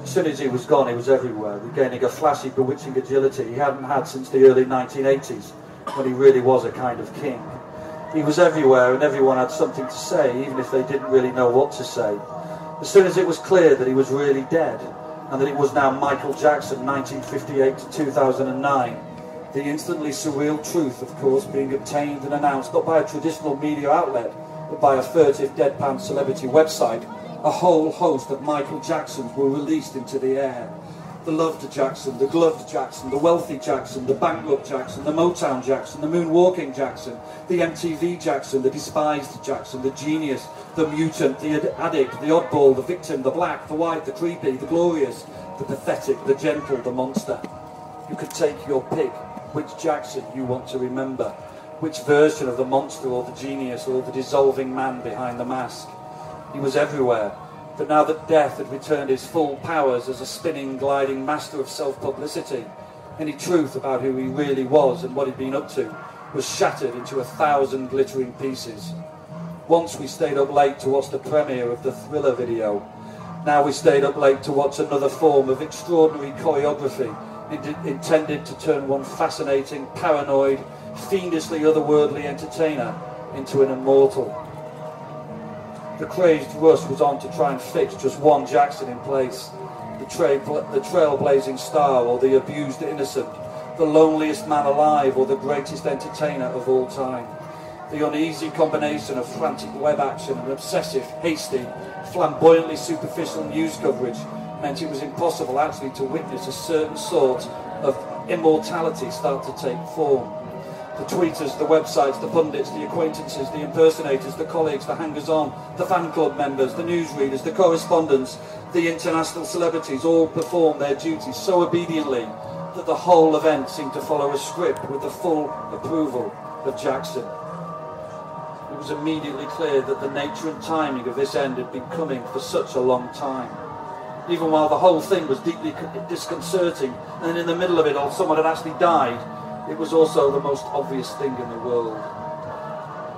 As soon as he was gone, he was everywhere, regaining a flashy, bewitching agility he hadn't had since the early 1980s, when he really was a kind of king. He was everywhere, and everyone had something to say, even if they didn't really know what to say. As soon as it was clear that he was really dead, and that it was now Michael Jackson, 1958 to 2009, the instantly surreal truth, of course, being obtained and announced not by a traditional media outlet, but by a furtive, deadpan celebrity website, a whole host of Michael Jacksons were released into the air. The loved Jackson, the gloved Jackson, the wealthy Jackson, the bankrupt Jackson, the Motown Jackson, the moonwalking Jackson, the MTV Jackson, the despised Jackson, the genius, the mutant, the addict, the oddball, the victim, the black, the white, the creepy, the glorious, the pathetic, the gentle, the monster. You could take your pick, which Jackson you want to remember, which version of the monster or the genius or the dissolving man behind the mask. He was everywhere, but now that death had returned his full powers as a spinning, gliding master of self-publicity, any truth about who he really was and what he'd been up to was shattered into 1,000 glittering pieces. Once we stayed up late to watch the premiere of the Thriller video. Now we stayed up late to watch another form of extraordinary choreography intended to turn one fascinating, paranoid, fiendishly otherworldly entertainer into an immortal. The crazed rush was on to try and fix just one Jackson in place. The trailblazing star or the abused innocent. The loneliest man alive or the greatest entertainer of all time. The uneasy combination of frantic web action and obsessive, hasty, flamboyantly superficial news coverage meant it was impossible actually to witness a certain sort of immortality start to take form. The tweeters, the websites, the pundits, the acquaintances, the impersonators, the colleagues, the hangers-on, the fan club members, the newsreaders, the correspondents, the international celebrities all performed their duties so obediently that the whole event seemed to follow a script with the full approval of Jackson. It was immediately clear that the nature and timing of this end had been coming for such a long time. Even while the whole thing was deeply disconcerting, and in the middle of it all someone had actually died, it was also the most obvious thing in the world.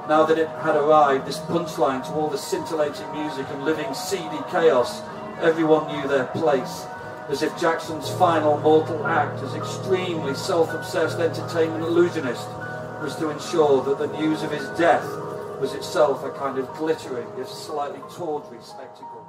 Now that it had arrived, this punchline to all the scintillating music and living seedy chaos, everyone knew their place, as if Jackson's final mortal act as extremely self-obsessed entertainment illusionist was to ensure that the news of his death was itself a kind of glittering, if slightly tawdry spectacle.